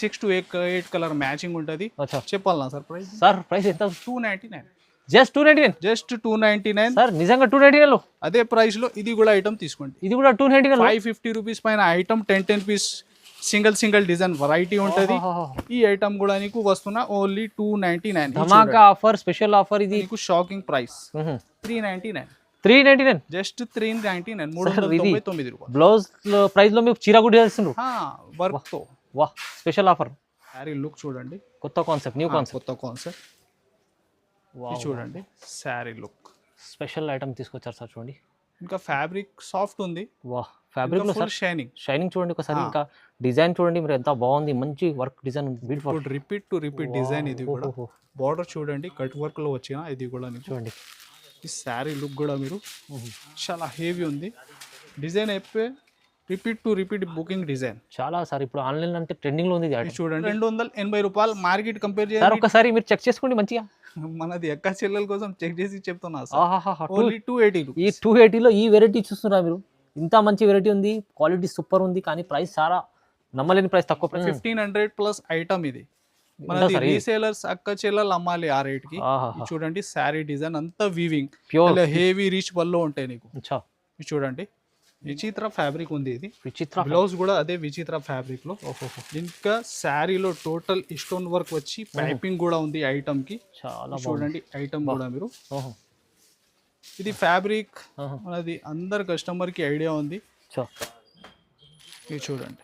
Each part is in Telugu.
6 to 8 కలర్ మ్యాచింగ్ ఉంటుంది. అచ్చా చెప్పాలనా సార్ ప్రైస్? సార్ ప్రైస్ ఎంత? 299, జస్ట్ 299. జస్ట్ 299 సార్ నిజంగా 299 లో అదే ప్రైస్ లో ఇది కూడా ఐటమ్ తీసుకోండి. ఇది కూడా 299 550 రూపీస్ పైన item 10 piece single design variety ఉంటుంది. ఈ ఐటమ్ కూడా నీకు వస్తున్నా ఓన్లీ 299. ధమాకా ఆఫర్, స్పెషల్ ఆఫర్ ఇది. నీకు షాకింగ్ ప్రైస్ 399. 399 జస్ట్ 399, 399 రూపాయలు. బ్లౌజ్ ప్రైస్ లో మీకు చీర కూడా చేస్తున్నారు వర్క్ తో. వాహ్, స్పెషల్ ఆఫర్. శారీ లుక్ చూడండి, కొత్త కాన్సెప్ట్, న్యూ కాన్సెప్ట్. కొత్త కాన్సెప్ట్ చూడండి. శారీ లుక్ స్పెషల్ ఐటమ్ తీసుకొచ్చారు సార్ చూడండి. ఇంకా ఫ్యాబ్రిక్ సాఫ్ట్ ఉంది. వాహ్, ఫ్యాబ్రిక్ లో సార్ షైనింగ్ చూడండి ఒకసారి. ఇంకా డిజైన్ చూడండి మీరు, ఎంత బాగుంది. మంచి work design, beautiful. Repeat design. ఇది కూడా బార్డర్ చూడండి, కట్ వర్క్ లో వచ్చిన ఇది కూడా చూడండి. ఈ శారీ లుక్ కూడా మీరు చాలా హెవీ ఉంది. డిజైన్ అయిపోయి రిపీట్ బుకింగ్ డిజైన్ చాలా సార్. ఇప్పుడు ఆన్లైన్ అంటే ట్రెండింగ్ లో ఉంది చూడండి. 280 రూపాయలు మార్కెట్ కంపేర్ చేయాలి. ఒకసారి మీరు చెక్ చేసుకోండి మంచిగా. మనది ఎక్క చెల్లెల కోసం చెక్ చేసి చెప్తున్నా సార్. ఓన్లీ 280. ఈ 280 లో ఈ వెరైటీ చూస్తున్నారా మీరు? ఇంత మంచి వెరైటీ ఉంది, క్వాలిటీ సూపర్ ఉంది, కానీ ప్రైస్ చాలా నమ్మలేని ప్రైస్, తక్కువ ప్రైస్. 1500 ప్లస్ ఐటమ్ ఇది. మనది రీసేలర్స్ అక్క చెల్లెలు అమ్మాలి ఆ రేట్ కి. చూడండి శారీ డిజైన్ అంతా వీవింగ్, ప్యూర్ హెవీ రిచ్ పళ్ళు ఉంటాయి నీకు. చూడండి విచిత్ర ఫ్యాబ్రిక్ ఉంది. ఇది విచిత్ర బ్లౌజ్ కూడా అదే విచిత్ర ఫ్యాబ్రిక్ లో. ఇంకా శారీలో టోటల్ స్టోన్ వర్క్ వచ్చి పైపింగ్ కూడా ఉంది ఐటమ్ కి. చాలా చూడండి ఐటమ్ కూడా మీరు. ఇది ఫ్యాబ్రిక్ మనది అందరు కస్టమర్ కి ఐడియా ఉంది. ఇది చూడండి,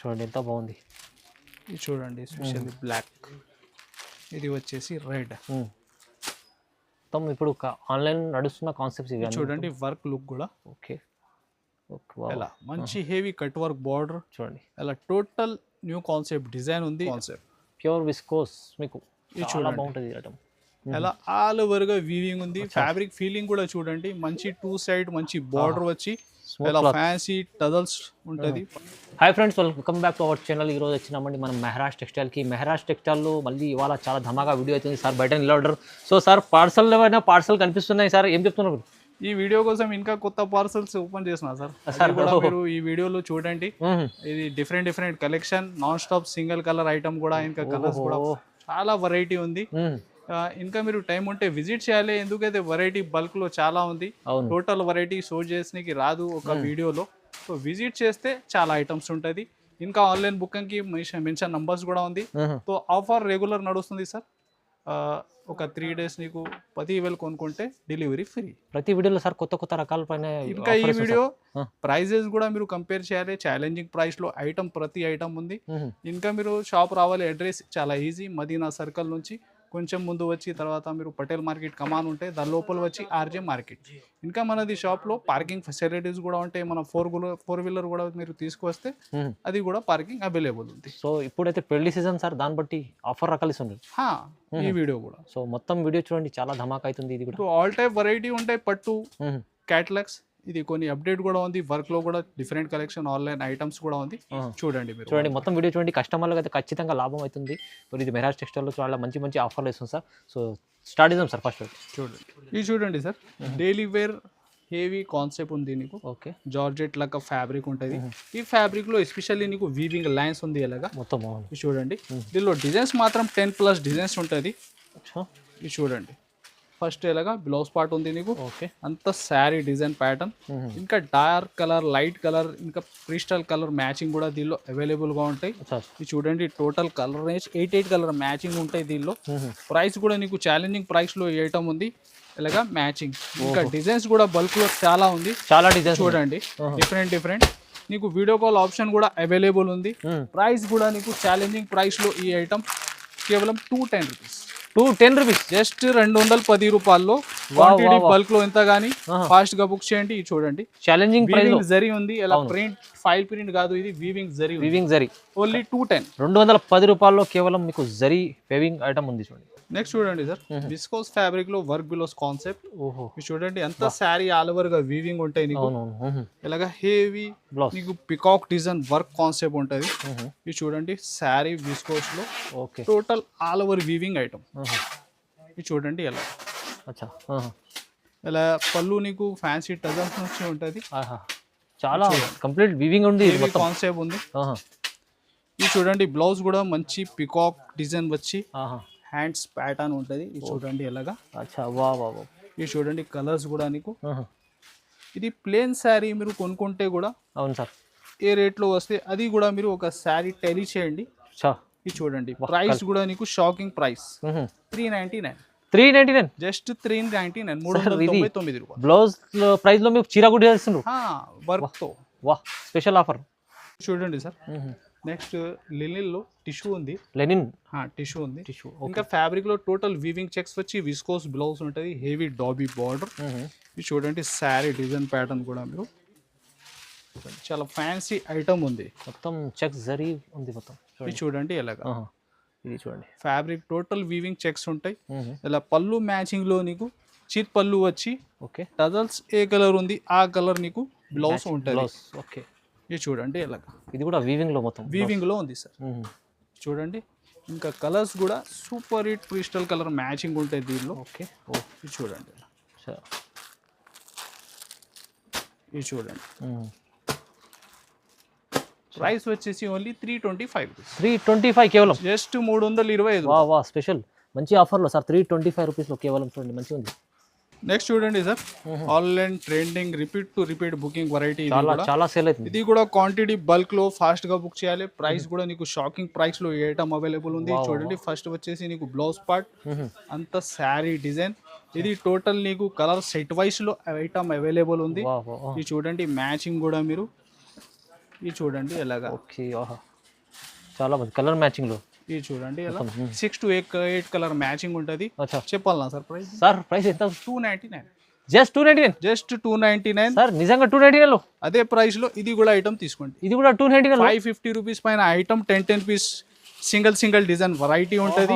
చూడండి ఎంత బాగుంది. ఇది చూడండి స్పెషల్లీ బ్లాక్, ఇది వచ్చేసి రెడ్. ఇప్పుడు ఆన్లైన్ నడుస్తున్న కాన్సెప్ట్స్ ఇవి చూడండి. వర్క్ లుక్ కూడా ఓకే. ఎలా మంచి హెవీ కట్ వర్క్ బార్డర్ చూడండి. అలా టోటల్ న్యూ కాన్సెప్ట్ డిజైన్ ఉంది. కాన్సెప్ట్ ప్యూర్ విస్కోస్ మీకు చాలా బాగుంటుంది ఐటమ్. అలా ఆల్ ఓవర్ గా వీవింగ్ ఉంది. ఫ్యాబ్రిక్ ఫీలింగ్ కూడా చూడండి, మంచి 2 సైడ్ మంచి బార్డర్ వచ్చి ఇలా ఫ్యాన్సీ టజల్స్ ఉంటుంది. Hi friends, welcome back to our channel. ఈరోజు వచ్చినామండి మనం మెహరాజ్ టెక్స్టైల్కి. మెహరాజ్ టెక్స్టైల్లో మళ్ళీ ఇవాళ చాలా ధమాగా వీడియో అవుతుంది సార్. బయట నిలబడ్డారు. సో సార్ పార్సల్ ఏమైనా పార్సల్ కనిపిస్తున్నాయి సార్, ఏం చెప్తున్నారు? ఈ వీడియో కోసం ఇంకా కొత్త పార్సల్స్ ఓపెన్ చేసిన సార్. మీరు ఈ వీడియోలో చూడండి. ఇది different collection, non stop single colour item కూడా. ఇంకా కలర్స్ కూడా చాలా వెరైటీ ఉంది. ఇంకా మీరు టైం ఉంటే విజిట్ చేయాలి, ఎందుకైతే వెరైటీ బల్క్ లో చాలా ఉంది. టోటల్ వెరైటీ షో చేసడానికి రాదు ఒక వీడియోలో. సో విజిట్ చేస్తే చాలా ఐటమ్స్ ఉంటుంది. ఇంకా ఆన్లైన్ బుకింగ్ కి మెన్షన్ నంబర్స్ కూడా ఉంది. సో ఆఫర్ రెగ్యులర్ నడుస్తుంది సార్. ఒక 3 days నీకు 10,000 కొనుక్కుంటే డెలివరీ ఫ్రీ. ప్రతి వీడియోలో సార్ కొత్త రకాల పైన. ఇంకా ఈ వీడియో ప్రైజెస్ కూడా మీరు కంపేర్ చేయాలి. ఛాలెంజింగ్ ప్రైస్ లో ఐటమ్, ప్రతి ఐటమ్ ఉంది. ఇంకా మీరు షాప్ రావాలి, అడ్రస్ చాలా ఈజీ. మదీనా సర్కిల్ నుంచి కొంచెం ముందు వచ్చి తర్వాత మీరు పటేల్ మార్కెట్ కమాన్ ఉంటే దాని లోపల వచ్చి ఆర్జే మార్కెట్. ఇంకా మనది షాప్లో పార్కింగ్ ఫెసిలిటీస్ కూడా ఉంటాయి. మన 4 వీలర్ కూడా మీరు తీసుకొస్తే అది కూడా పార్కింగ్ అవైలబుల్ ఉంది. సో ఇప్పుడైతే పెళ్లి సీజన్ సార్, దాన్ని బట్టి ఆఫర్ రకాలు ఇస్తుంది ఈ వీడియో కూడా. సో మొత్తం వీడియో చూడండి, చాలా ధమాకా అవుతుంది. ఇది కూడా ఆల్ టైప్ వెరైటీ ఉంటాయి. పట్టు క్యాటలాగ్స్, ఇది కొన్ని అప్డేట్ కూడా ఉంది. వర్క్ లో కూడా డిఫరెంట్ కలెక్షన్, ఆన్లైన్ ఐటమ్స్ కూడా ఉంది. చూడండి మీరు, చూడండి మొత్తం వీడియో చూడండి. కస్టమర్లకు అయితే ఖచ్చితంగా లాభం అవుతుంది. మరి ఇది మెహరాజ్ టెక్స్టైల్లో చాలా మంచి ఆఫర్లు ఇస్తుంది సార్. సో స్టార్ట్ చేద్దాం సార్. ఫస్ట్ చూడండి, ఇది చూడండి sir. Daily wear heavy concept ఉంది నీకు. ఓకే, జార్జెట్ లాగా ఫ్యాబ్రిక్ ఉంటుంది. ఈ ఫ్యాబ్రిక్ లో ఎస్పెషల్లీ నీకు వీవింగ్ లైన్స్ ఉంది. ఎలాగా మొత్తం చూడండి. దీనిలో డిజైన్స్ మాత్రం 10+ డిజైన్స్ ఉంటుంది. ఇది చూడండి. ఫస్ట్ ఎలాగా బ్లౌజ్ పార్ట్ ఉంది నీకు. అంత శారీ డిజైన్ ప్యాటర్న్. ఇంకా డార్క్ కలర్, లైట్ కలర్, ఇంకా క్రిస్టల్ కలర్ మ్యాచింగ్ కూడా దీనిలో అవైలబుల్ గా ఉంటాయి. ఇది చూడండి, total colour range 8 colour matching ఉంటాయి దీనిలో. ప్రైస్ కూడా నీకు ఛాలెంజింగ్ ప్రైస్ లో ఐటమ్ ఉంది. ఇలాగా మ్యాచింగ్. ఇంకా డిజైన్స్ కూడా బల్క్ లో చాలా ఉంది. చాలా డిజైన్స్ చూడండి, డిఫరెంట్. నీకు వీడియో కాల్ ఆప్షన్ కూడా అవైలబుల్ ఉంది. ప్రైస్ కూడా నీకు ఛాలెంజింగ్ ప్రైస్ లో ఈ ఐటమ్ కేవలం 210 రూపీస్. 210 రూపీస్, జస్ట్ 210 రూపాయల్లో. క్వాంటిటీ బల్క్ లో ఎంత గానీ ఫాస్ట్ గా బుక్ చేయండి. చూడండి, ఛాలెంజింగ్ ప్రైస్ జరీ ఉంది. ఇలా ప్రింట్, ఫైల్ ప్రింట్ కాదు, ఇది వీవింగ్ జరీ. ఓన్లీ 210 రూపాయల్లో కేవలం మీకు జరీ వేవింగ్ ఐటమ్ ఉంది. చూడండి. నెక్స్ట్ చూడండి సార్, విస్కోస్ ఫ్యాబ్రిక్ లో వర్క్ బిలోస్ కాన్సెప్ట్. చూడండి, ఎంత శారీ ఆల్ ఓవర్ గా వీవింగ్ ఉంటాయి నీకు. ఇలాగా హెవీ నీకు పికాక్ డిజైన్ వర్క్ కాన్సెప్ట్ ఉంటది. ఇది చూడండి, శారీ విస్కోస్ లో total all over weaving item. ఇది చూడండి ఎలా. ఇలా పళ్ళు నీకు ఫ్యాన్సీ టజల్స్ నుంచి ఉంటది. చాలా కంప్లీట్ వీవింగ్ ఉంది. కాన్సెప్ట్ ఉంది. ఇది చూడండి బ్లౌజ్ కూడా మంచి పికాక్ డిజైన్ వచ్చి ఆహా హ్యాండ్స్ ప్యాటర్న్ ఉంటుంది. ఇది చూడండి ఎలాగా. అచ్చా వా వా వా ఇది చూడండి కలర్స్ కూడా నీకు. ఆహా. ఇది ప్లేన్ శారీ మీరు కొనుక్కుంటే కూడా అవును సార్ ఏ రేట్లో వస్తే అది కూడా మీరు ఒక శారీ టెలీ చేయండి. చా ఇది చూడండి ప్రైస్ కూడా నీకు షాకింగ్ ప్రైస్ 399. 399 జస్ట్ 399 399 రూపాయలు. బ్లౌజ్ ప్రైస్ లో మీకు చీర కూడా చేస్తుండ్రు వర్క్ తో. వా స్పెషల్ ఆఫర్. చూడండి సార్ నెక్స్ట్ లినిన్ లో టిష్యూ ఉంది. లెనిన్ టిష్యూ ఉంది. టిష్యూ ఇంకా ఫ్యాబ్రిక్ లో టోటల్ వీవింగ్ చెక్స్ వచ్చి విస్కోస్ బ్లౌజ్ ఉంటుంది. Heavy dobby border. ఇది చూడండి శారీ డిజైన్ ప్యాటర్న్ కూడా మీరు చాలా ఫ్యాన్సీ ఐటమ్ ఉంది. మొత్తం చెక్స్ జరీ ఉంది మొత్తం. ఇది చూడండి ఎలాగా. ఇది చూడండి ఫ్యాబ్రిక్ టోటల్ వీవింగ్ చెక్స్ ఉంటాయి. ఇలా పళ్ళు మ్యాచింగ్ లో నీకు చీట్ పళ్ళు వచ్చి ఓకే టజల్స్ ఏ కలర్ ఉంది ఆ కలర్ నీకు బ్లౌజ్ ఉంటుంది. ఓకే ఇది చూడండి ఎలాగా. ఇది కూడా వీవింగ్ లో మొత్తం వీవింగ్ లో ఉంది సార్. చూడండి ఇంకా కలర్స్ కూడా super hit crystal colour matching ఉంటాయి దీనిలో. ఓకే ఇది చూడండి. ఇది చూడండి ప్రైస్ వచ్చేసి ఓన్లీ 325 రూపీస్. 325 కేవలం జస్ట్ 325. వా వా స్పెషల్ మంచి ఆఫర్లో సార్ 325 రూపీస్లో కేవలం చూడండి మంచిగా ఉంది. నెక్స్ట్ చూడండి sir online trending repeat to repeat booking variety. చాలా సేల్ అవుతుంది. ఇది కూడా క్వాంటిటీ బల్క్ లో ఫాస్ట్ గా బుక్ చేయాలి. ప్రైస్ కూడా నీకు షాకింగ్ ప్రైస్ లో ఐటమ్ అవైలబుల్ ఉంది. చూడండి ఫస్ట్ వచ్చేసి నీకు బ్లౌజ్ పార్ట్ అంత శారీ డిజైన్. ఇది టోటల్ నీకు కలర్ సెట్ వైస్ లో ఐటమ్ అవైలబుల్ ఉంది. ఇది చూడండి మ్యాచింగ్ కూడా మీరు ఇది చూడండి ఎలాగా. ఓకే చాలా మంది కలర్ మ్యాచింగ్ లో. ఇది చూడండి ఎలా 6 to 8 కలర్ మ్యాచింగ్ ఉంటుంది. చెప్పాలనా సార్ ప్రైస్? సార్ ప్రైస్ ఎంత? 299. జస్ట్ 299. జస్ట్ 299 సార్ నిజంగా 299 లో అదే ప్రైస్ లో ఇది కూడా ఐటమ్ తీసుకోండి. ఇది కూడా 299 550 రూపీస్ పైన item 10 piece single design variety ఉంటుంది.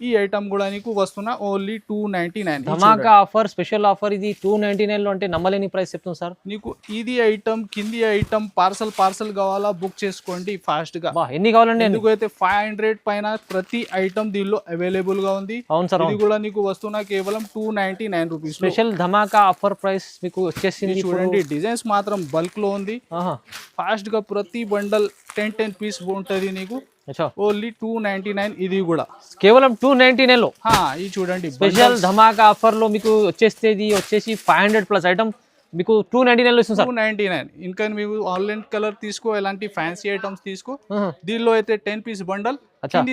ఈ ఐటమ్ కూడా నీకు వస్తున్నా ఓన్లీ 299. ధమాకా ఆఫర్ స్పెషల్ ఆఫర్. ఇది 299 లో అంటే నమ్మలేని ప్రైస్ చెప్తుంది సార్. నీకు ఇది ఐటమ్ కింది ఐటమ్ పార్సల్ కావాలా బుక్ చేసుకోండి ఫాస్ట్ గా. ఎన్ని కావాలండి? ఎందుకైతే 500 పైన ప్రతి ఐటమ్ దీనిలో అవైలబుల్ గా ఉంది. అవును సార్. ఇది కూడా నీకు వస్తున్నా కేవలం 299 రూపీస్. స్పెషల్ ధమాకా ఆఫర్ ప్రైస్ మీకు వచ్చేసింది. చూడండి డిజైన్స్ మాత్రం బల్క్ లో ఉంది. ఫాస్ట్ గా ప్రతి బండల్ 10 పీస్ ఉంటుంది నీకు ఓన్లీ 299. ఇది కూడా కేవలం 299 లో. ఇది చూడండి స్పెషల్ ధమాకా ఆఫర్ లో మీకు వచ్చేసి 500+ ఐటమ్ మీకు 299 లో ఇస్తుంది సార్. 299. ఇంకా మీకు ఆన్లైన్ కలర్ తీసుకో, ఎలాంటి ఫ్యాన్సీ ఐటమ్స్ తీసుకో. దీనిలో అయితే 10 పీస్ బండల్,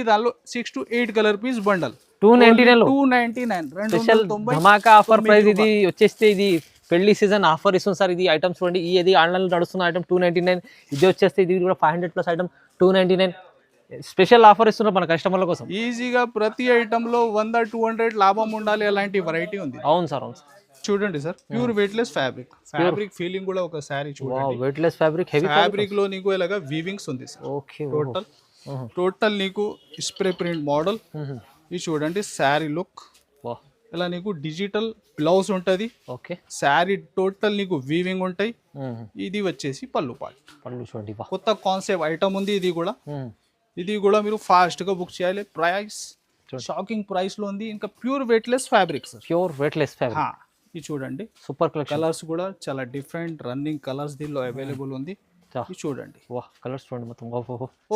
దానిలో 6 to 8 కలర్ పీస్ బండల్ 299 లో. 299 స్పెషల్ ధమాకా ఆఫర్ ప్రైస్. ఇది వచ్చేస్తే ఇది పెళ్లి సీజన్ ఆఫర్ ఇస్తుంది సార్. ఇది ఐటమ్స్ చూడండి. ఇది ఆన్లైన్ లో నడుస్తున్న ఐటమ్ 299. ఇది వచ్చేస్తే ఇది కూడా 500+ ఐటమ్ 299. స్పెషల్ ఆఫర్ ఇస్తున్నారు మన కస్టమర్ల కోసం. ఈజీగా ప్రతి ఐటమ్ లో 100-200 లాభం ఉండాలి. అలాంటి వెరైటీ ఉంది. అవును సార్ అవును. చూడండి sir pure weightless fabric feeling కూడా ఒకసారి చూడండి. వెయిట్లెస్ ఫ్యాబ్రిక్ హెవీ ఫ్యాబ్రిక్ లో నీకు ఇలాగా వీవింగ్స్ ఉంది సార్. ఓకే టోటల్ నీకు స్ప్రే ప్రింట్ మోడల్. ఇది చూడండి శారీ లుక్. ఇలా నీకు డిజిటల్ బ్లౌజ్ ఉంటది. ఓకే శారీ టోటల్ నీకు వీవింగ్ ఉంటాయి. ఇది వచ్చేసి పళ్ళు చూడండి కొత్త కాన్సెప్ట్ ఐటమ్ ఉంది. ఇది కూడా మీరు ఫాస్ట్ గా బుక్ చేయాలి. ప్రైస్ షాకింగ్ ప్రైస్ లో ఉంది. ఇంకా pure weightless fabric sir. Pure weightless fabric. ఇది చూడండి సూపర్ కలర్స్ కూడా చాలా డిఫరెంట్ రన్నింగ్ కలర్స్ దీనిలో అవైలబుల్ ఉంది. ఇది చూడండి కలర్స్ చూడండి మొత్తం.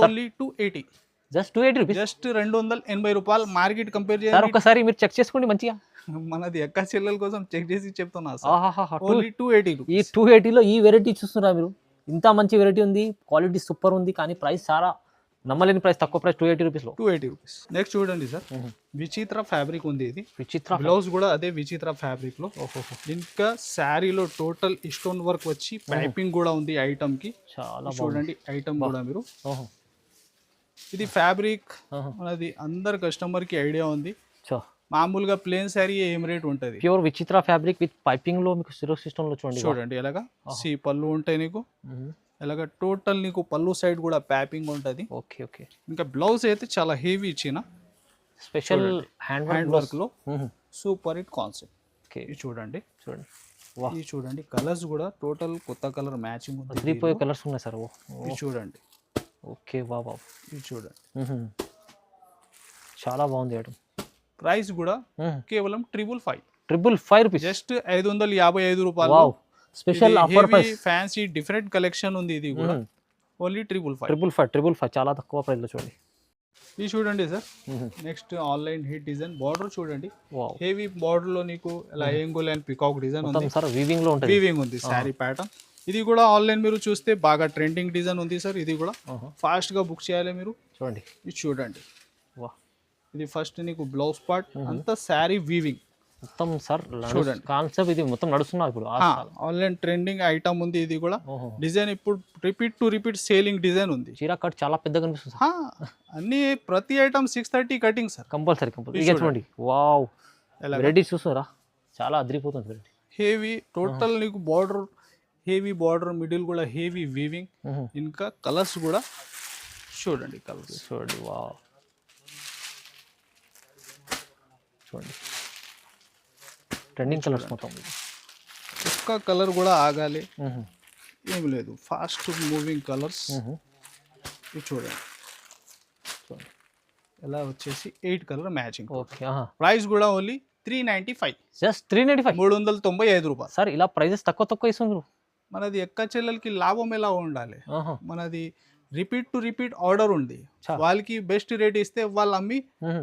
ఓన్లీ 280. Just 280 rupees. జస్ట్ 280 రూపాయలు. మార్కెట్ కంపేర్ చేయాలి. ఒకసారి మీరు చెక్ చేసుకోండి మంచిగా. మనది ఎక్క చెల్లెల కోసం చెక్ చేసి చెప్తున్నా సార్. ఓన్లీ 280. ఈ 280 లో ఈ వెరైటీ చూస్తున్నారా మీరు? ఇంత మంచి వెరైటీ ఉంది. క్వాలిటీ సూపర్ ఉంది. కానీ ప్రైస్ చాలా నమ్మలేని ప్రైస్. తక్కువ ప్రైస్ 280 రూపీస్లో. 280 రూపీస్. నెక్స్ట్ చూడండి సార్ విచిత్ర ఫ్యాబ్రిక్ ఉంది. ఇది విచిత్ర బ్లౌజ్ కూడా అదే విచిత్ర ఫ్యాబ్రిక్ లో. ఇంకా శారీలో టోటల్ స్టోన్ వర్క్ వచ్చి పైపింగ్ కూడా ఉంది ఐటమ్ కి. చాలా చూడండి ఐటమ్ కూడా మీరు. ఇది ఫ్యాబ్రిక్ మనది అందరు కస్టమర్ కి ఐడియా ఉంది. మామూలుగా ప్లేన్ శారీ ఏం రేట్ ఉంటుంది. ప్యూర్ విచిత్ర ఫ్యాబ్రిక్ విత్ పైపింగ్ లో మీకు సిరో సిస్టమ్ లో చూడండి ఎలాగా పళ్ళు ఉంటాయి నీకు. ఇలాగ టోటల్ నీకు పళ్ళు సైడ్ కూడా ప్యాపింగ్ ఉంటుంది. Okay okay. ఇంకా బ్లౌజ్ అయితే చాలా హెవీ ఇచ్చిన స్పెషల్ హ్యాండ్ వర్క్ లో సూపర్ హిట్ కాన్సెప్ట్. ఇది చూడండి ఇది చూడండి కలర్స్ కూడా టోటల్ కొత్త కలర్ మ్యాచింగ్ ఉంది. 3 కలర్స్ ఉన్నాయి సార్. ఇది చూడండి. ఓకే బాబా ఇది చూడండి చాలా బాగుంది ఐటమ్. ప్రైస్ కూడా కేవలం 555 రూపీస్. జస్ట్ 555 రూపాయలు. Special offer price. Fancy different collection ఉంది. ఇది కూడా ఓన్లీ 555. 555 చాలా తక్కువ ప్రైస్ లో చూడండి. ఇది చూడండి sir, next online hit design. Border చూడండి, వావ్, హెవీ బార్డర్ లో నీకు ఇలా ఏంగుల్ అండ్ పికాక్ డిజైన్ ఉంది, మొత్తం సార్ వీవింగ్ లో ఉంటుంది. వీవింగ్ ఉంది శారీ ప్యాటర్న్. ఇది కూడా ఆన్లైన్ మీరు చూస్తే బాగా ట్రెండింగ్ డిజైన్ ఉంది సార్. ఇది కూడా ఫాస్ట్ గా బుక్ చేయాలి మీరు. చూడండి, ఇది చూడండి, వా, ఇది ఫస్ట్ నీకు బ్లౌజ్ పార్ట్ అంతా శారీ వీవింగ్ మొత్తం సార్ చూడండి. కాన్సెప్ట్ ఇది మొత్తం నడుస్తున్నారు ఇప్పుడు. ఆన్లైన్ ట్రెండింగ్ ఐటమ్ ఉంది. ఇది కూడా ఓహో, డిజైన్ ఇప్పుడు రిపీట్ సేలింగ్ డిజైన్ ఉంది. చీర కట్ చాలా పెద్దగా కనిపిస్తుంది. అన్ని ప్రతి ఐటమ్ 630 కటింగ్ సార్, కంపల్సరీ. ఇక చూడండి, వావ్, వెరైటీ చూసారా, చాలా అదిరిపోతుంది వెరైటీ. హెవీ టోటల్ నీకు బార్డర్, హెవీ బార్డర్, మిడిల్ కూడా హెవీ వీవింగ్. ఇంకా కలర్స్ కూడా చూడండి, కలర్స్ చూడండి, వావ్, చూడండి ట్రెండింగ్ కలర్స్ మొత్తం. ఒక్క కలర్ కూడా ఆగాలి ఏం లేదు, ఫాస్ట్ మూవింగ్ కలర్స్. ఇది చూడండి, ఎలా వచ్చేసి 8 కలర్ మ్యాచింగ్. ఓకే, ప్రైస్ కూడా ఓన్లీ 395, జస్ట్ 395, 395 రూపాయలు. సార్ ఇలా ప్రైజెస్ తక్కువ ఇస్తున్నారు. మనది ఎక్క చెల్లెలకి లాభం ఎలా ఉండాలి, మనది రిపీట్ ఆర్డర్ ఉంది. వాళ్ళకి బెస్ట్ రేట్ ఇస్తే వాళ్ళు అమ్మి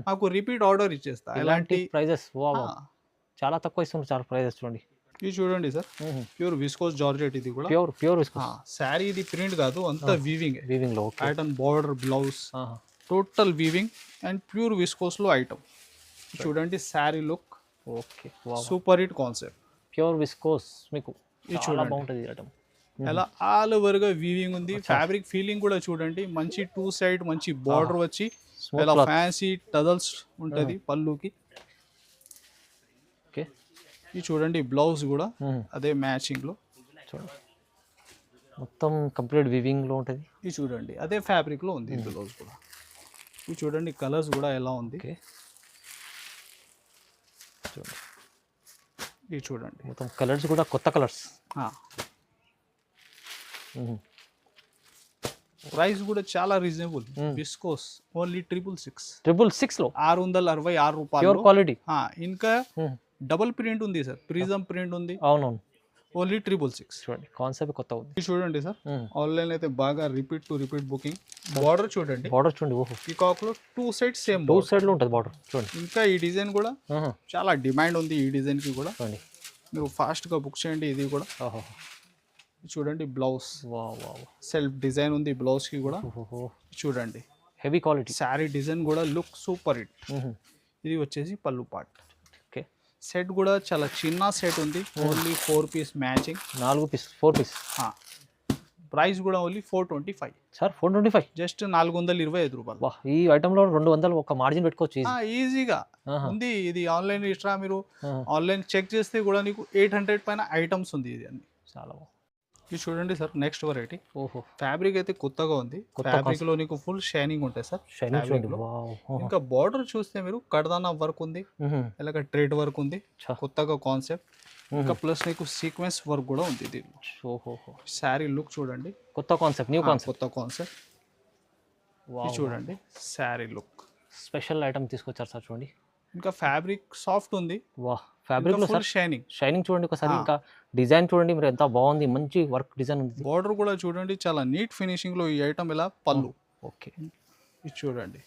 మాకు రిపీట్ ఆర్డర్ ఇచ్చేస్తా. ఇలాంటి ప్రైజెస్ చాలా తక్కువ ఇస్తున్నారు. చాలా ప్రైజెస్ చూడండి. ఇది చూడండి సార్, ప్యూర్ విస్కోస్ జార్జెట్. ఇది కూడా ప్యూర్ విస్కోస్ శారీ. ఇది ప్రింట్ కాదు, అంతా వీవింగ్ లో pattern, border, blouse total weaving and pure viscose లో ఐటమ్. చూడండి sari look, okay, super hit concept. Pure viscose మీకు ఇది చాలా బాగుంటుంది ఐటమ్. ఎలా ఆల్ ఓవర్ గా వీవింగ్ ఉంది. ఫ్యాబ్రిక్ ఫీలింగ్ కూడా చూడండి, మంచి 2 సైడ్ మంచి బార్డర్ వచ్చి ఇలా ఫ్యాన్సీ టజల్స్ ఉంటది పళ్ళుకి. ఓకే, ఇది చూడండి, బ్లౌజ్ కూడా అదే మ్యాచింగ్ లో చూడండి, మొత్తం కంప్లీట్ వీవింగ్ లో ఉంటుంది. ఇది చూడండి, అదే ఫ్యాబ్రిక్ లో ఉంది బ్లౌజ్ కూడా. ఇది చూడండి, కలర్స్ కూడా ఎలా ఉంది. చూడండి, ఇది చూడండి, మొత్తం కలర్స్ కూడా కొత్త కలర్స్. ప్రైస్ కూడా చాలా రీజనబుల్. Viscose only 666. 666 లో 666 రూపాయలు. Pure quality. ఇంకా డబుల్ ప్రింట్ ఉంది సార్, ప్రిజం ప్రింట్ ఉంది. అవునవును, ఓన్లీ 666. చూడండి, కాన్సెప్ట్ కొత్త ఉంది. ఇది చూడండి సార్, ఆన్లైన్ అయితే బాగా రిపీట్ బుకింగ్. బార్డర్ చూడండి, ఓహో, పీకాక్ లో 2 సైడ్ సేమ్, 2 సైడ్ లో ఉంటుంది బార్డర్. చూడండి, ఇంకా ఈ డిజైన్ కూడా చాలా డిమాండ్ ఉంది. ఈ డిజైన్ కి కూడా చూడండి, మీరు ఫాస్ట్ గా బుక్ చేయండి. ఇది కూడా చూడండి, బ్లౌజ్ సెల్ఫ్ డిజైన్ ఉంది బ్లౌజ్ కి కూడా. చూడండి, హెవీ క్వాలిటీ శారీ డిజైన్ కూడా లుక్ సూపర్ హిట్. ఇది వచ్చేసి పళ్ళు పార్ట్. సెట్ కూడా చాలా చిన్న సెట్ ఉంది, only 4 piece matching. 4 piece. Price కూడా ఓన్లీ 425 సార్. 425, జస్ట్ 425 రూపాయలు. ఈ ఐటమ్ లో 200 ఒక మార్జిన్ పెట్టుకోవచ్చు ఈజీగా ఉంది. ఇది ఆన్లైన్ ఇస్ట్రా, మీరు ఆన్లైన్ చెక్ చేస్తే కూడా నీకు 800 పైన ఐటమ్స్ ఉంది. ఇది అన్ని చాలా బాగుంది. ఇది చూడండి సార్, నెక్స్ట్ వెరైటీ. ఓహో, ఫ్యాబ్రిక్ అయితే కొత్తగా ఉంది. ఫ్యాబ్రిక్ లో నీకు ఫుల్ షైనింగ్ ఉంటాయి సార్. ఇంకా బార్డర్ చూస్తే మీరు కడదానా వర్క్ ఉంది, ఇలాగ ట్రేడ్ వర్క్ ఉంది, కొత్తగా కాన్సెప్ట్. ఇంకా ప్లస్ నీకు సీక్వెన్స్ వర్క్ కూడా ఉంది దీనిలో. శారీ లుక్ చూడండి, కొత్త కాన్సెప్ట్, న్యూ కాన్సెప్ట్, కొత్త కాన్సెప్ట్. చూడండి శారీ లుక్, స్పెషల్ ఐటమ్ తీసుకొచ్చారు సార్. చూడండి, ఇంకా ఫ్యాబ్రిక్ సాఫ్ట్ ఉంది. ఫ్యాబ్రిక్ లో షైనింగ్ చూడండి ఒకసారి. ఇంకా డిజైన్ చూడండి మీరు, ఎంత బాగుంది, మంచి వర్క్ డిజైన్ ఉంది. బార్డర్ కూడా చూడండి, చాలా నీట్ ఫినిషింగ్ లో ఈ ఐటమ్. ఇలా పళ్ళు. ఓకే, ఇది చూడండి,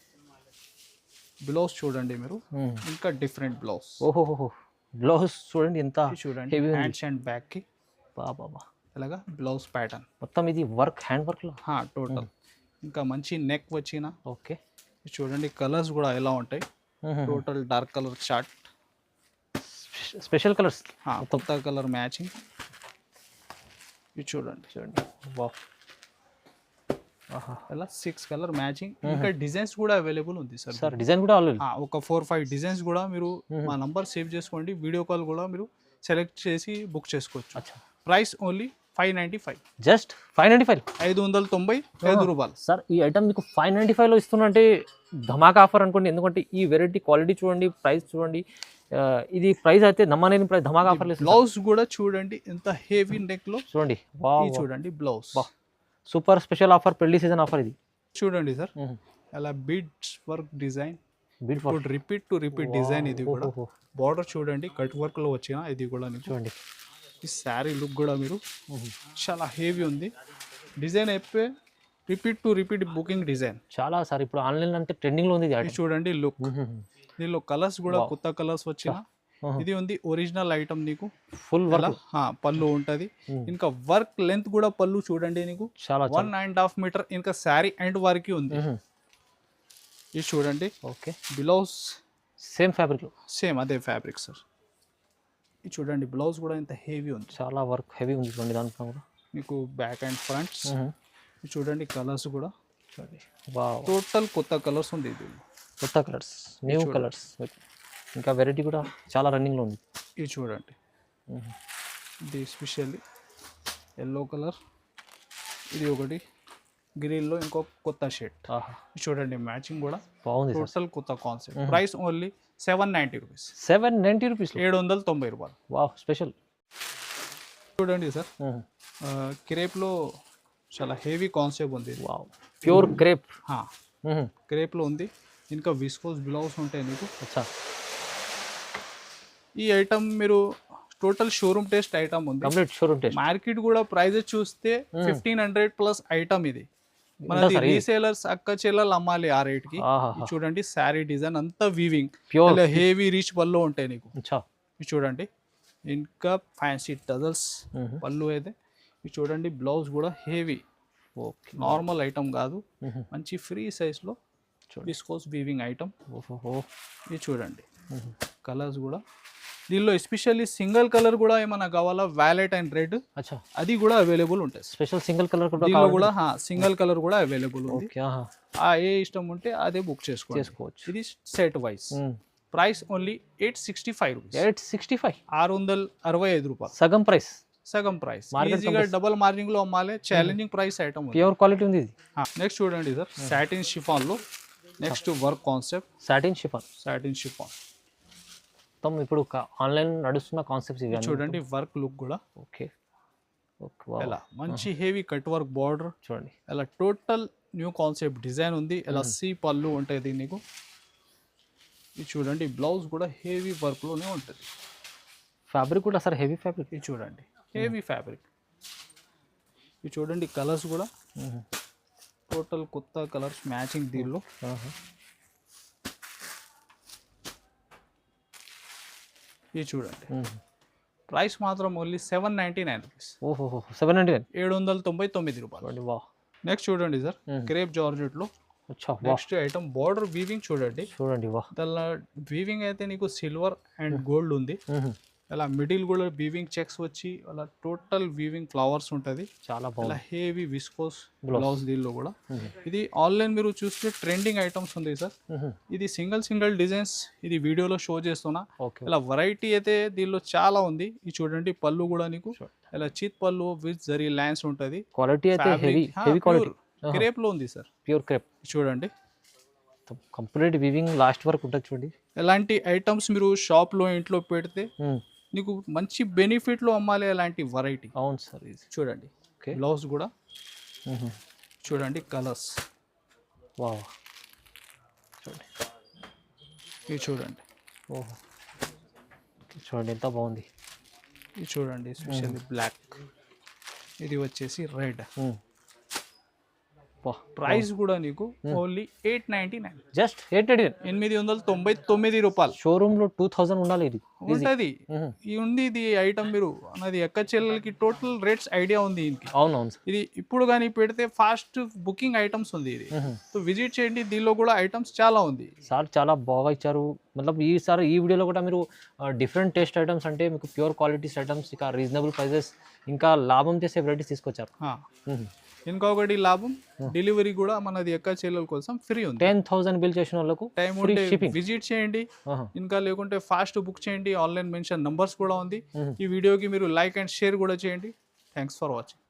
బ్లౌజ్ చూడండి మీరు, ఇంకా డిఫరెంట్ బ్లౌజ్. ఓహో, బ్లౌజ్ చూడండి ఎంత చూడండి, హ్యాండ్స్ అండ్ బ్యాక్ కి బాబా ఇలాగా బ్లౌజ్ ప్యాటర్న్ మొత్తం. ఇది వర్క్, హ్యాండ్ వర్క్ లో టోటల్. ఇంకా మంచి నెక్ వచ్చిన. ఓకే, చూడండి, కలర్స్ కూడా ఎలా ఉంటాయి. Total dark colour chart, special colours, కొత్త కలర్ మ్యాచింగ్. ఇది చూడండి, ఇలా 6 కలర్ మ్యాచింగ్. ఇంకా డిజైన్స్ కూడా అవైలబుల్ ఉంది సార్. డిజైన్ కూడా ఒక 4-5 డిజైన్స్ కూడా మీరు మా నంబర్ సేవ్ చేసుకోండి. వీడియో కాల్ కూడా మీరు సెలెక్ట్ చేసి బుక్ చేసుకోవచ్చు. ప్రైస్ ఓన్లీ 595, జస్ట్ 595, 595 రూపాయలు సార్. ఈ ఐటమ్ మీకు 595 లో ఇస్తున్నంటే ధమాకా ఆఫర్ అనుకోండి. ఎందుకంటే ఈ వెరైటీ క్వాలిటీ చూడండి, ప్రైస్ చూడండి. ఇది ప్రైస్ అయితే నమ్మలేని ప్రైస్, ధమాకా ఆఫర్. బ్లౌజ్ కూడా చూడండి, ఎంత హెవీ నెక్ లో చూడండి. చూడండి బ్లౌజ్, సూపర్ స్పెషల్ ఆఫర్, పెళ్లి సీజన్ ఆఫర్ ఇది. చూడండి సార్, అలా beads work design, repeat design. ఇది కూడా బార్డర్ చూడండి, కట్ వర్క్ లో వచ్చిన. ఇది కూడా చూడండి, ఈ శారీ లుక్ కూడా మీరు చాలా హెవీ ఉంది. డిజైన్ అయిపోయి రిపీట్ బుకింగ్ డిజైన్. చాలా సార్ ఇప్పుడు ఆన్లైన్ అంటే ట్రెండింగ్ లో ఉంది ఇది ఇది చూడండి లుక్, దీనిలో కలర్స్ కూడా కొత్త కలర్స్ వచ్చిన. ఇది ఉంది ఒరిజినల్ ఐటమ్ నీకు ఫుల్ వర్క్ పళ్ళు ఉంటది. ఇంకా వర్క్ లెంత్ కూడా పళ్ళు చూడండి నీకు చాలా 1.5 మీటర్. ఇంకా శారీ అండ్ వర్క్ ఉంది. ఇది చూడండి. ఓకే బ్లౌజ్ సేమ్ ఫ్యాబ్రిక్ లో సేమ్ అదే ఫ్యాబ్రిక్ సార్. ఇది చూడండి బ్లౌజ్ కూడా ఇంత హెవీ ఉంది, చాలా వర్క్ హెవీ ఉంది చూడండి దాంట్లో కూడా మీకు బ్యాక్ అండ్ ఫ్రంట్స్. ఇది చూడండి కలర్స్ కూడా చూడండి, వావ్ టోటల్ కొత్త కలర్స్ ఉంది. ఇది కొత్త కలర్స్, న్యూ కలర్స్, ఇంకా వెరైటీ కూడా చాలా రన్నింగ్ లో ఉంది. ఇది చూడండి, ఇది స్పెషల్లీ ఎల్లో కలర్. ఇది ఒకటి గ్రీన్లో ఇంకో కొత్త షేడ్. చూడండి మ్యాచింగ్ కూడా బాగుంది. టోటల్ కొత్త concept. Price only 790 rupees. 790 rupees, 790 రూపాయలు. Wow special. చూడండి సార్, క్రేప్లో చాలా హెవీ కాన్సెప్ట్ ఉంది. వావ్ ప్యూర్ క్రేప్, క్రేప్లో ఉంది. ఇంకా విస్కోస్ బ్లౌజ్ ఉంటాయి నీకు. అచ్చా, ఈ ఐటమ్ మీరు టోటల్ షోరూమ్ టెస్ట్ ఐటమ్ ఉంది, కంప్లీట్ షోరూమ్ టెస్ట్. మార్కెట్ కూడా ప్రైజెస్ చూస్తే 1500 ప్లస్ ఐటమ్. ఇది మనది రీసేలర్స్ అక్క చెల్లెలు అమ్మాలి ఆ రేట్ కి. చూడండి శారీ డిజైన్ అంతా వీవింగ్, హెవీ రీచ్ పళ్ళు ఉంటాయి నీకు. ఇది చూడండి, ఇంకా ఫ్యాన్సీ టజల్స్ పళ్ళు అయితే. ఇది చూడండి బ్లౌజ్ కూడా హెవీ, నార్మల్ ఐటమ్ కాదు, మంచి ఫ్రీ సైజ్ లో విస్కోస్ వీవింగ్ ఐటమ్. ఇది చూడండి కలర్స్ కూడా దీనిలో ఎస్పెషల్లీ సింగిల్ కలర్ కూడా ఏమైనా కావాలా, వైలెట్ అండ్ రెడ్, అది కూడా అవైలబుల్ ఉంటాయి. స్పెషల్ సింగిల్ కలర్ కూడా సింగిల్ కలర్ కూడా అవైలబుల్ ఉంది. ఏ ఇష్టం ఉంటే అదే బుక్ చేసుకోవచ్చు. ఇది set wise. Price only 865 rupees. 865, 665 రూపాయలు. సగం ప్రైస్. ఈజీగా డబల్ మార్జింగ్ లో అమ్మాలి. Challenging price item, pure quality ఉంది ఇది. నెక్స్ట్ చూడండి సార్, సాటిన్ షిఫాన్ లో next work concept. Satin chiffon మొత్తం ఇప్పుడు ఆన్లైన్ నడుస్తున్న కాన్సెప్ట్స్ ఇవి చూడండి. వర్క్ లుక్ కూడా ఓకే, ఎలా మంచి హెవీ కట్ వర్క్ బార్డర్ చూడండి. ఎలా టోటల్ న్యూ కాన్సెప్ట్ డిజైన్ ఉంది. ఎలా సి పళ్ళు ఉంటుంది నీకు. ఇది చూడండి బ్లౌజ్ కూడా హెవీ వర్క్ లోనే ఉంటుంది. ఫ్యాబ్రిక్ కూడా సార్ హెవీ ఫ్యాబ్రిక్. ఇది చూడండి హెవీ ఫ్యాబ్రిక్. ఇది చూడండి కలర్స్ కూడా టోటల్ కొత్త కలర్స్ మ్యాచింగ్ దీనిలో. ఇది చూడండి ప్రైస్ మాత్రం ఓన్లీ 799 రూపీస్. 799 రూపాయలు. నెక్స్ట్ చూడండి సార్, క్రేప్ జార్జెట్ లో నెక్స్ట్ ఐటమ్ బార్డర్ వీవింగ్ చూడండి. దానిలో వీవింగ్ అయితే నీకు సిల్వర్ అండ్ గోల్డ్ ఉంది. అలా మిడిల్ కూడా వీవింగ్ చెక్స్ వచ్చి అలా టోటల్ వీవింగ్ ఫ్లవర్స్ ఉంటుంది. చాలా బాగుంది. హెవీ విస్కోస్ బ్లౌజ్ దీనిలో కూడా. ఇది ఆన్లైన్ మీరు చూస్తే ట్రెండింగ్ ఐటమ్స్ ఉంది సార్. ఇది సింగిల్ డిజైన్స్ ఇది వీడియోలో షో చేస్తున్నా. ఇలా వెరైటీ అయితే దీనిలో చాలా ఉంది. ఇది చూడండి పళ్ళు కూడా నీకు ఇలా చిత్ పళ్ళు విత్ జరీ లైన్స్ ఉంటుంది. క్వాలిటీ అయితే హెవీ క్వాలిటీ క్రేప్ లో ఉంది సార్, ప్యూర్ క్రేప్. చూడండి కంప్లీట్ వీవింగ్ లాస్ట్ వరకు ఉంటుంది చూడండి. ఎలాంటి ఐటమ్స్ మీరు షాప్ లో ఇంట్లో పెడితే నీకు మంచి బెనిఫిట్ లో అమ్మాలి అలాంటి వెరైటీ. అవును సార్. చూడండి బ్లౌజ్ కూడా చూడండి కలర్స్. వావ్ ఇది చూడండి. చూడండి ఎంత బాగుంది. ఇది చూడండి స్పెషల్లీ బ్లాక్. ఇది వచ్చేసి రెడ్. ప్రైస్ కూడా నీకు ఓన్లీ 899. జస్ట్ 899 రూపాయలు. షోరూమ్ లో 2000 ఉండాలి. ఇది ఉంటది. ఈ ఉంది ఇది ఐటమ్ మీరు అన్నది ఎక్క చెల్లెలకి టోటల్ రేట్స్ ఐడియా ఉంది దీనికి. అవునవును. ఇది ఇప్పుడు కానీ పెడితే ఫాస్ట్ బుకింగ్ ఐటమ్స్ ఉంది. ఇది సో విజిట్ చేయండి, దీనిలో కూడా ఐటమ్స్ చాలా ఉంది. సార్ చాలా బాగా ఇచ్చారు. మతలబ్ ఈసారి ఈ వీడియోలో కూడా మీరు డిఫరెంట్ టేస్ట్ ఐటమ్స్ అంటే మీకు ప్యూర్ క్వాలిటీస్ ఐటమ్స్, ఇంకా రీజనబుల్ ప్రైజెస్, ఇంకా లాభం చేసే వెరైటీస్ తీసుకొచ్చారు. ఇంకొకటి లాభం, డెలివరీ కూడా మనది ఎక్క చెల్లెల కోసం ఫ్రీ ఉంది. 10,000 బిల్ చేసిన వాళ్ళకు టైం ఉంటే విజిట్ చేయండి. ఇంకా లేకుంటే ఫాస్ట్ బుక్ చేయండి. ఆన్లైన్ మెన్షన్ నంబర్స్ కూడా ఉంది. ఈ వీడియోకి మీరు లైక్ అండ్ షేర్ కూడా చేయండి. Thanks for watching.